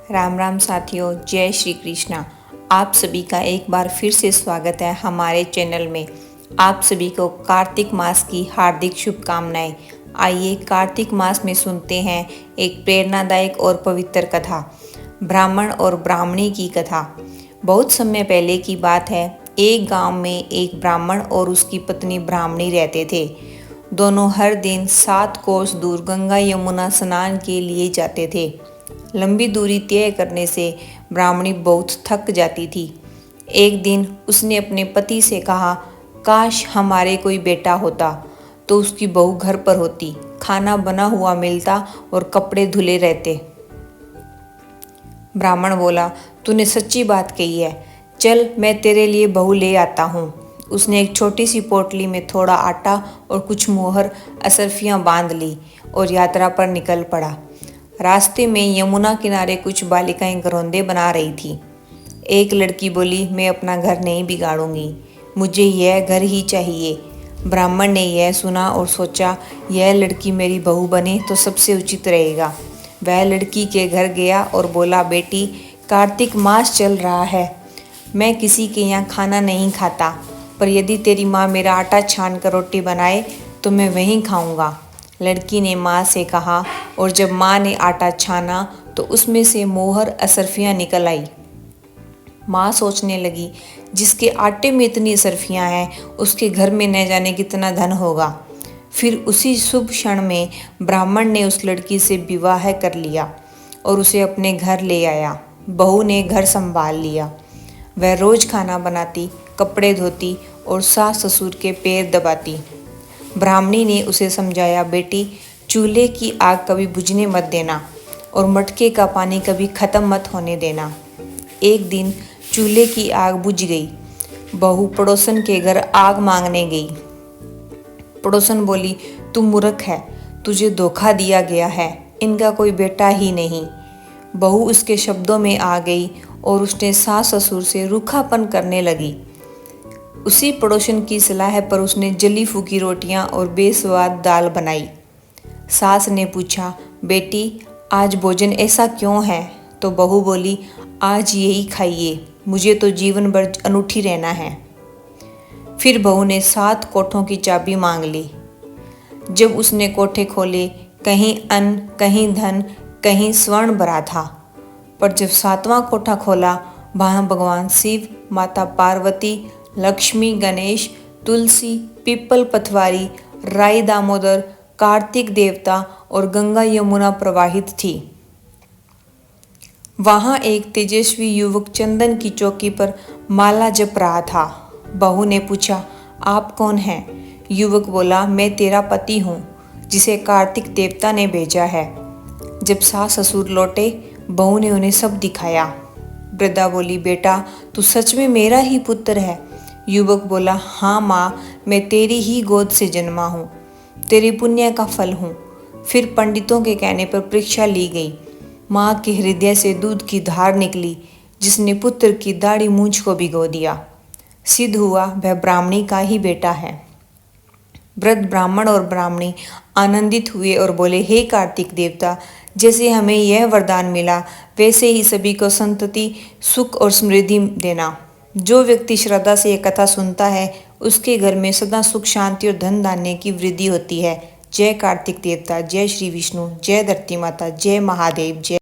राम राम साथियों, जय श्री कृष्णा। आप सभी का एक बार फिर से स्वागत है हमारे चैनल में। आप सभी को कार्तिक मास की हार्दिक शुभकामनाएं। आइए कार्तिक मास में सुनते हैं एक प्रेरणादायक और पवित्र कथा, ब्राह्मण और ब्राह्मणी की कथा। बहुत समय पहले की बात है। एक गांव में एक ब्राह्मण और उसकी पत्नी ब्राह्मणी रहते थे। दोनों हर दिन 7 कोस दूर गंगा यमुना स्नान के लिए जाते थे। लंबी दूरी तय करने से ब्राह्मणी बहुत थक जाती थी। एक दिन उसने अपने पति से कहा, काश हमारे कोई बेटा होता तो उसकी बहू घर पर होती, खाना बना हुआ मिलता और कपड़े धुले रहते। ब्राह्मण बोला, तूने सच्ची बात कही है, चल मैं तेरे लिए बहू ले आता हूँ। उसने एक छोटी सी पोटली में थोड़ा आटा और कुछ मोहर असरफियाँ बांध ली और यात्रा पर निकल पड़ा। रास्ते में यमुना किनारे कुछ बालिकाएं घरौंदे बना रही थी। एक लड़की बोली, मैं अपना घर नहीं बिगाड़ूंगी, मुझे यह घर ही चाहिए। ब्राह्मण ने यह सुना और सोचा, यह लड़की मेरी बहू बने तो सबसे उचित रहेगा। वह लड़की के घर गया और बोला, बेटी, कार्तिक मास चल रहा है, मैं किसी के यहाँ खाना नहीं खाता, पर यदि तेरी माँ मेरा आटा छान कर रोटी बनाए तो मैं वहीं खाऊंगा। लड़की ने माँ से कहा और जब माँ ने आटा छाना तो उसमें से मोहर असरफियाँ निकल आई। माँ सोचने लगी, जिसके आटे में इतनी असरफियाँ हैं उसके घर में न जाने कितना धन होगा। फिर उसी शुभ क्षण में ब्राह्मण ने उस लड़की से विवाह कर लिया और उसे अपने घर ले आया। बहू ने घर संभाल लिया। वह रोज खाना बनाती, कपड़े धोती और सास ससुर के पैर दबाती। ब्राह्मणी ने उसे समझाया, बेटी, चूल्हे की आग कभी बुझने मत देना और मटके का पानी कभी ख़त्म मत होने देना। एक दिन चूल्हे की आग बुझ गई। बहू पड़ोसन के घर आग मांगने गई। पड़ोसन बोली, तू मूर्ख है, तुझे धोखा दिया गया है, इनका कोई बेटा ही नहीं। बहू उसके शब्दों में आ गई और उसने सास ससुर से रूखापन करने लगी। उसी पड़ोसन की सलाह पर उसने जली फूकी रोटियां और बेस्वाद दाल बनाई। सास ने पूछा, बेटी, आज भोजन ऐसा क्यों है? तो बहू बोली, आज यही खाइए, मुझे तो जीवन भर अनूठी रहना है। फिर बहू ने 7 कोठों की चाबी मांग ली। जब उसने कोठे खोले, कहीं अन्न, कहीं धन, कहीं स्वर्ण भरा था। पर जब 7वां कोठा खोला, वहाँ भगवान शिव, माता पार्वती, लक्ष्मी, गणेश, तुलसी, पीपल पथवारी, राई दामोदर, कार्तिक देवता और गंगा यमुना प्रवाहित थी। वहाँ एक तेजस्वी युवक चंदन की चौकी पर माला जप रहा था। बहू ने पूछा, आप कौन हैं? युवक बोला, मैं तेरा पति हूँ, जिसे कार्तिक देवता ने भेजा है। जब सास ससुर लौटे, बहू ने उन्हें सब दिखाया। वृद्धा बोली, बेटा, तू सच में मेरा ही पुत्र है? युवक बोला, हाँ माँ, मैं तेरी ही गोद से जन्मा हूँ, तेरे पुण्य का फल हूँ। फिर पंडितों के कहने पर परीक्षा ली गई। माँ के हृदय से दूध की धार निकली, जिसने पुत्र की दाढ़ी मूंछ को भिगो दिया। सिद्ध हुआ वह ब्राह्मणी का ही बेटा है। वृद्ध ब्राह्मण और ब्राह्मणी आनंदित हुए और बोले, हे कार्तिक देवता, जैसे हमें यह वरदान मिला वैसे ही सभी को संतति, सुख और समृद्धि देना। जो व्यक्ति श्रद्धा से यह कथा सुनता है उसके घर में सदा सुख, शांति और धन धान्य की वृद्धि होती है। जय कार्तिक देवता, जय श्री विष्णु, जय धरती माता, जय महादेव, जय।